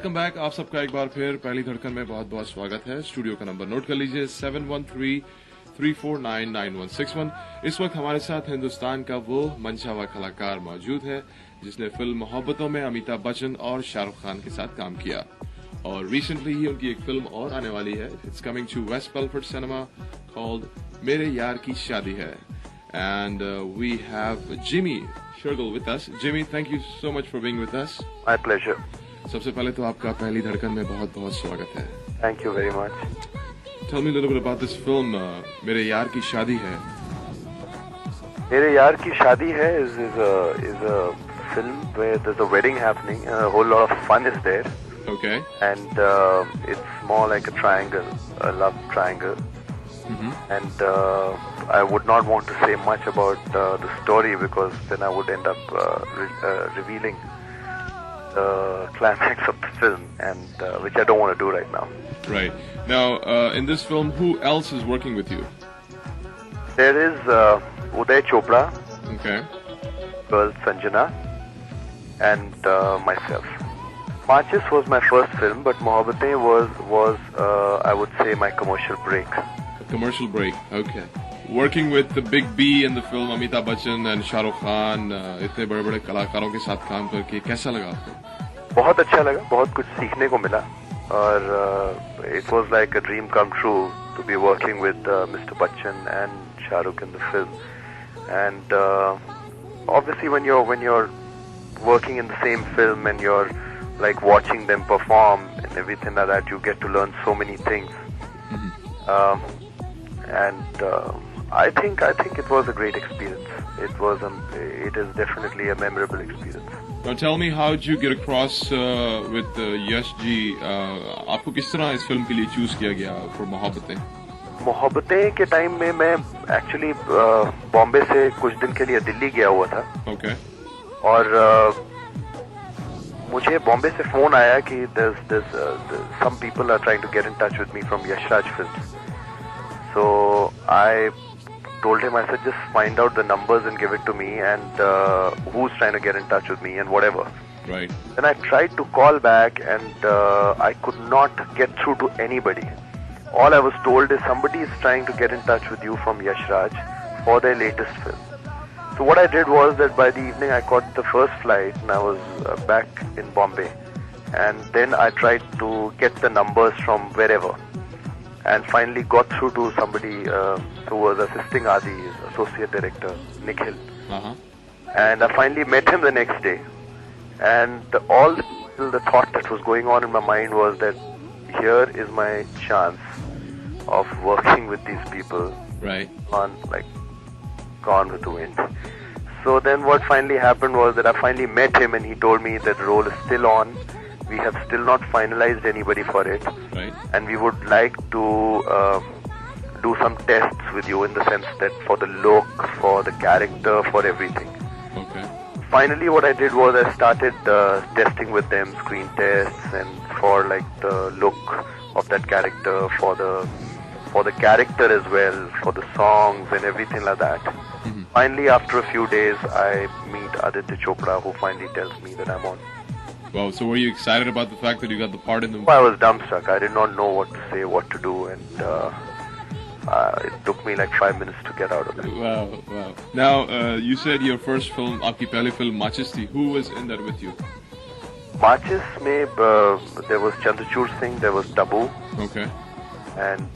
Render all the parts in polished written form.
Welcome back. आप सबका एक बार फिर पहली धड़कन में बहुत बहुत स्वागत है। स्टूडियो का नंबर नोट कर लीजिए 7133499161। इस वक्त हमारे साथ हिंदुस्तान का वो मनचाहा कलाकार मौजूद है जिसने फिल्म मोहब्बतों में अमिताभ बच्चन और शाहरुख खान के साथ काम किया और रिसेंटली ही उनकी एक फिल्म और आने वाली है। It's coming to West Pelford cinema called Mere Yaar की शादी है। And we have Jimmy Shergill with us. Jimmy, thank you so much for being with us. My pleasure. सबसे पहले तो आपका पहली धड़कन में बहुत बहुत स्वागत है। Thank you very much. Tell me a little bit about this film. मेरे यार की शादी है। मेरे यार की शादी है is a film where there's a wedding happening. A whole lot of fun is there. Okay. And it's more like a triangle, a love triangle. Mm-hmm. And I would not want to say much about the story because then I would end up revealing the climax of the film, and which I don't want to do right now. Right. Now, in this film, who else is working with you? There is Uday Chopra, Okay. girl Sanjana, and myself. Marches was my first film, but Mohabbatein was I would say my commercial break. Commercial break. Okay. Working with the big B in the film, Amitabh Bachchan and Shahrukh Khan, इतने बड़े-बड़े कलाकारों के साथ काम करके कैसा लगा आपको? बहुत अच्छा लगा, बहुत कुछ सीखने को मिला और it was like a dream come true to be working with Mr. Bachchan and Shahrukh in the film. And obviously when you're working in the same film and you're like watching them perform and everything like that, you get to learn so many things. Mm-hmm. And I think it was a great experience. It is definitely a memorable experience. Now tell me, how did you get across with Yash ji? आपको किस तरह इस film के लिए choose किया गया for Mohabbatein? Mohabbatein के time में मैं एक्चुअली बॉम्बे से कुछ दिन के लिए दिल्ली गया हुआ था. Okay. और मुझे बॉम्बे से फोन आया कि some people are trying to get in touch with me from Yash Raj Films. So I told him, I said, just find out the numbers and give it to me and who's trying to get in touch with me and whatever. Right. Then I tried to call back and I could not get through to anybody. All I was told is somebody is trying to get in touch with you from Yash Raj for their latest film. So what I did was that by the evening I caught the first flight and I was back in Bombay. And then I tried to get the numbers from wherever. And finally got through to somebody who was assisting Adi, associate director, Nikhil. Uh-huh. And I finally met him the next day. And all the thought that was going on in my mind was that here is my chance of working with these people. Right. Gone with the wind. So then what finally happened was that I finally met him and he told me that the role is still on. We have still not finalized anybody for it. Right. And we would like to do some tests with you in the sense that for the look, for the character, for everything. Okay. Finally what I did was I started testing with them, screen tests, and for like the look of that character, for the character as well, for the songs and everything like that. Mm-hmm. Finally after a few days I meet Aditya Chopra, who finally tells me that I'm on. Wow, so were you excited about the fact that you got the part in the... I was dumbstruck. I did not know what to say, what to do, and it took me like 5 minutes to get out of it. Wow. Now, you said your first film, आपकी पहली film Marches थी. Who was in that with you? Marches में there was Chandrachud Singh, there was Tabu, Okay. and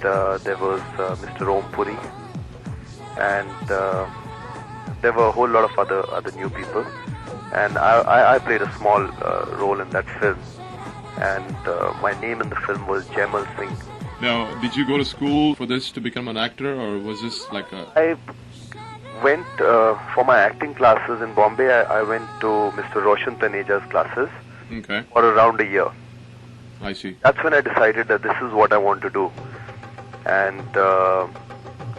there was Mr. Om Puri, and there were a whole lot of other new people. And I played a small role in that film, and my name in the film was Jamal Singh. Now, did you go to school for this to become an actor, or was this like a... I went for my acting classes in Bombay. I went to Mr. Roshan Taneja's classes Okay. for around a year. I see. That's when I decided that this is what I want to do, and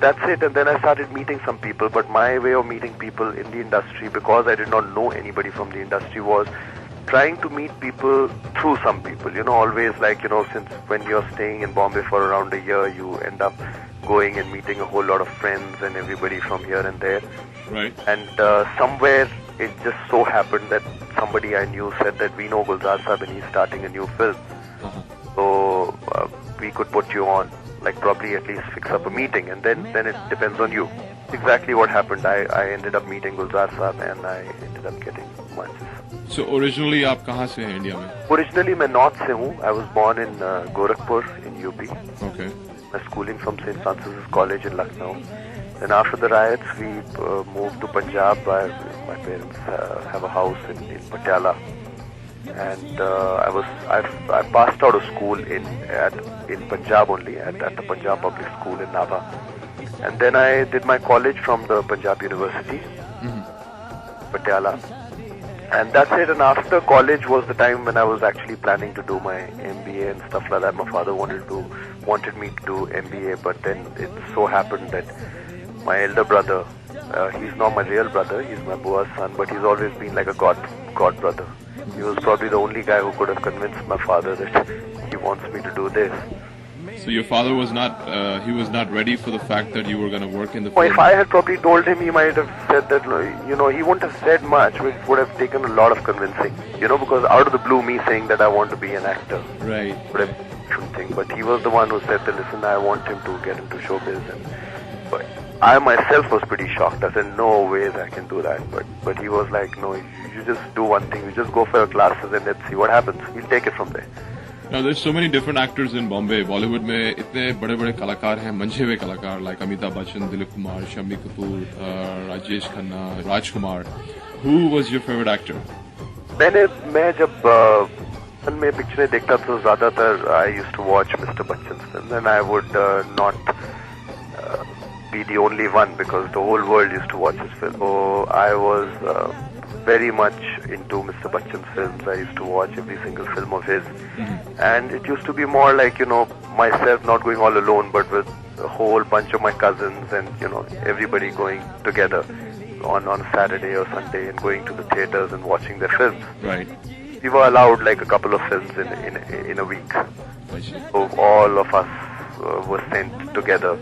that's it. And then I started meeting some people, but my way of meeting people in the industry, because I did not know anybody from the industry, was trying to meet people through some people. You know, always like, you know, since when you're staying in Bombay for around a year, you end up going and meeting a whole lot of friends and everybody from here and there. Right. And somewhere it just so happened that somebody I knew said that we know Gulzar Sahib and he's starting a new film. Uh-huh. So we could put you on, like probably at least fix up a meeting, and then it depends on you. Exactly what happened. I ended up meeting Gulzar Sahib and I ended up getting chances. So originally आप कहाँ से हैं India में? Originally मैं north से हूँ. I was born in Gorakhpur in UP. Okay. My schooling from St. Francis College in Lucknow. Then after the riots, we moved to Punjab. My parents have a house in Patiala, and I passed out of school in Punjab only at the Punjab Public School in Nabha, and then I did my college from the Punjab University, Patiala. And that's it. And after college was the time when I was actually planning to do my MBA and stuff like that. My father wanted me to do MBA, but then it so happened that my elder brother, he's not my real brother, he's my bua's son, but he's always been like a god brother. He was probably the only guy who could have convinced my father that he wants me to do this. So your father was not ready for the fact that you were going to work in the Well, film? if I had probably told him, he might have said that, he wouldn't have said much, but it would have taken a lot of convincing, because out of the blue, me saying that I want to be an actor. Right. Would have thing. But he was the one who said that, listen, I want him to get into showbiz. But I myself was pretty shocked. I said, no ways I can do that. But he was like, no, you just do one thing. You just go for your classes and let's see what happens. We'll take it from there. Now there's so many different actors in Bombay. Bollywood में इतने बड़े-बड़े कलाकार हैं, मंझे हुए कलाकार like Amitabh Bachchan, Dilip Kumar, Shammi Kapoor, Rajesh Khanna, Rajkumar. Who was your favorite actor? मैं जब में पिक्चरें देखता था ज़्यादातर I used to watch Mr. Bachchan's films, and I would not be the only one because the whole world used to watch his film. So I was very much into Mr. Bachchan's films. I used to watch every single film of his. And it used to be more like, myself not going all alone, but with a whole bunch of my cousins and, everybody going together on a Saturday or Sunday and going to the theaters and watching their films. Right. We were allowed like a couple of films in a week. So all of us were sent together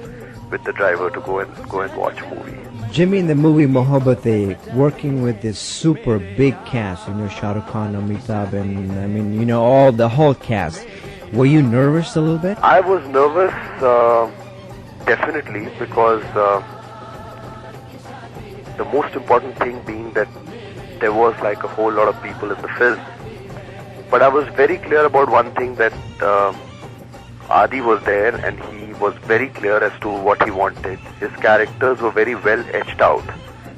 with the driver to go and watch a movie. Jimmy, in the movie Mohabbatein, working with this super big cast, Shah Rukh Khan, Amitabh, and all the whole cast. Were you nervous a little bit? I was nervous, definitely, because the most important thing being that there was like a whole lot of people in the film. But I was very clear about one thing, that Adi was there and he was very clear as to what he wanted. His characters were very well etched out.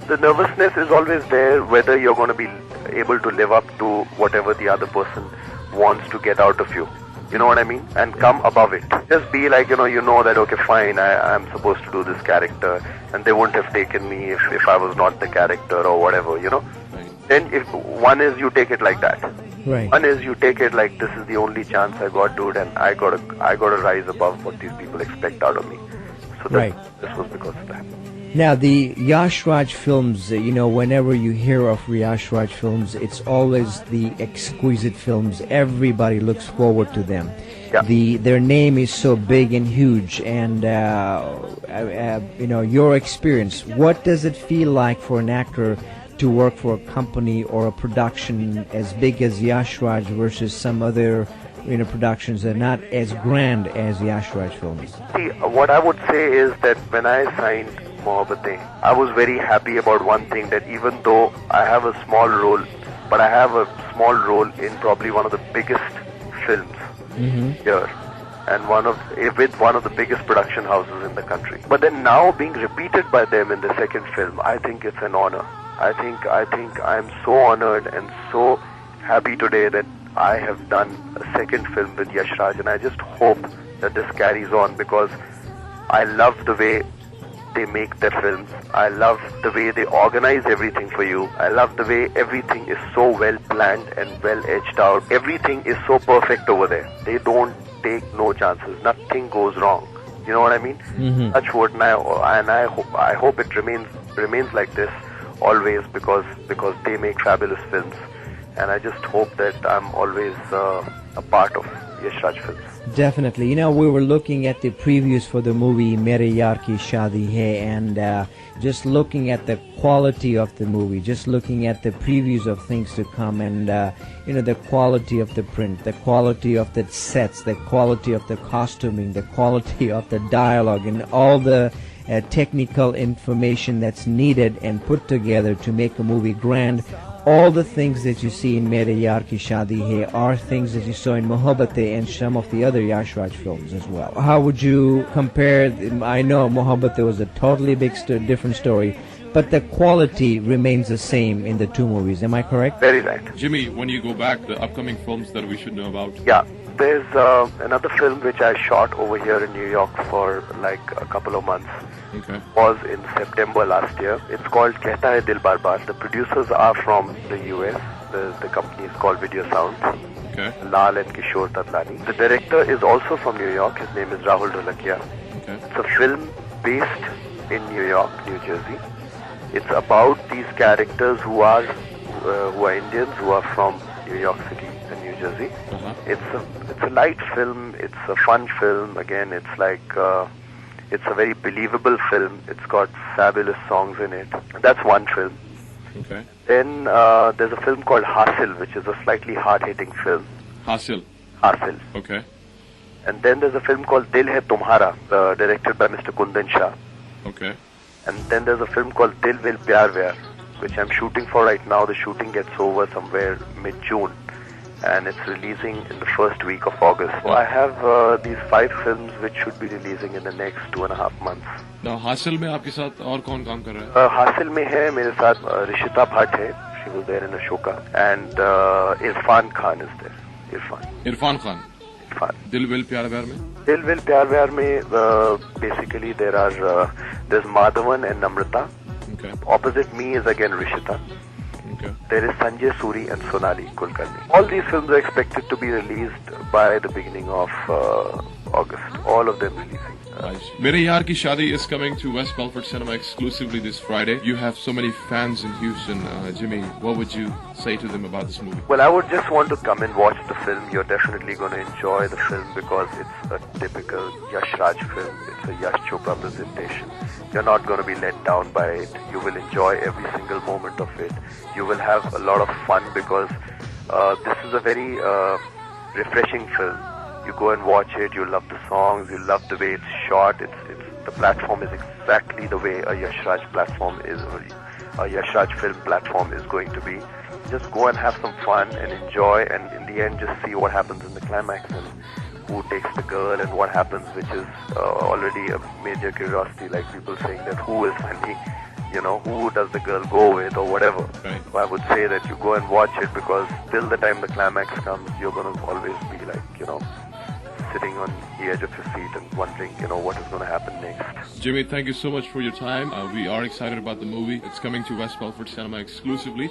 The nervousness is always there whether you're going to be able to live up to whatever the other person wants to get out of you. You know what I mean? And come above it. Just be like, you know that, okay, fine, I'm supposed to do this character, and they wouldn't have taken me if I was not the character or whatever, Right. Then if one is you take it like that. Right. One is you take it like this is the only chance I got, dude, and I gotta rise above what these people expect out of me. So Right. This was because of that. Now, the Yash Raj films, whenever you hear of Yash Raj films, it's always the exquisite films. Everybody looks forward to them. Yeah. Their name is so big and huge, and your experience. What does it feel like for an actor to work for a company or a production as big as Yash Raj versus some other productions that are not as grand as Yash Raj films? See, what I would say is that when I signed Mohabbatein, I was very happy about one thing, that even though I have a small role, but I have a small role in probably one of the biggest films here, and with one of the biggest production houses in the country. But then now being repeated by them in the second film, I think it's an honor. I think I'm so honored and so happy today that I have done a second film with Yash Raj, and I just hope that this carries on, because I love the way they make their films. I love the way they organize everything for you. I love the way everything is so well planned and well edged out. Everything is so perfect over there. They don't take no chances. Nothing goes wrong. You know what I mean? Touch wood, and I hope it remains like this always, because they make fabulous films, and I just hope that I'm always a part of Yash Raj films. Definitely. You know, we were looking at the previews for the movie Mera Yaar Ki, Shaadi Hai, and just looking at the quality of the movie, just looking at the previews of things to come, and you know, the quality of the print, the quality of the sets, the quality of the costuming, the quality of the dialogue, and all the technical information that's needed and put together to make a movie grand. All the things that you see in Mera Yaar Ki Shaadi Hai are things that you saw in Mohabbatein and some of the other Yash Raj films as well. How would you compare? I know Mohabbatein was a totally different story, but the quality remains the same in the two movies. Am I correct? Very right. Jimmy, when you go back, the upcoming films that we should know about. Yeah, there's another film which I shot over here in New York for like a couple of months. Okay. Was in September last year. It's called Kehta Hai Dil Bar Bar. The producers are from the US. The company is called Video Sound. Okay. Lal and Kishore Tadlani. The director is also from New York. His name is Rahul Dholakia. Okay. It's a film based in New York, New Jersey. It's about these characters who are Indians, who are from New York City and New Jersey. Uh-huh. It's a light film. It's a fun film. Again, it's like it's a very believable film. It's got fabulous songs in it. That's one film. Okay. Then there's a film called Hasil, which is a slightly hard-hitting film. Hasil. Hasil. Okay. And then there's a film called Dil Hai Tumhara, directed by Mr. Kundan Shah. Okay. And then there's a film called Dil Vil Pyar Vyar, which I'm shooting for right now. The shooting gets over somewhere mid-June, and it's releasing in the first week of August. So I have these 5 films which should be releasing in the next 2.5 months. Now, हासिल में आपके साथ और कौन काम कर रहा है? हासिल में है मेरे साथ रिशिता भट्ट है. She was there in Ashoka. And Irfan Khan is there. Irfan Khan. दिल विल प्यार व्यार में? दिल विल प्यार व्यार में basically there's Madhavan and Namrata. Okay. Opposite me is again Rishita. Okay. There is Sanjay Suri and Sonali Kulkarni. All these films are expected to be released by the beginning of August. All of them releasing. Nice. Mera Yaar Ki Shaadi is coming to West Belford Cinema exclusively this Friday. You have so many fans in Houston. Jimmy, what would you say to them about this movie? Well, I would just want to come and watch the film. You're definitely going to enjoy the film because it's a typical Yash Raj film. It's a Yash Chopra presentation. You're not going to be let down by it. You will enjoy every single moment of it. You will have a lot of fun because this is a very refreshing film. You go and watch it, you love the songs, you love the way it's shot. The platform is exactly the way a Yash Raj platform is, a Yash Raj film platform is going to be. Just go and have some fun and enjoy, and in the end just see what happens in the climax and who takes the girl and what happens, which is already a major curiosity, like people saying that who is funny, you know, who does the girl go with or whatever. Right. So I would say that you go and watch it because till the time the climax comes, you're going to always be like, you know, sitting on the edge of your seat and wondering, you know, what is going to happen next. Jimmy, thank you so much for your time. We are excited about the movie. It's coming to West Belford Cinema exclusively.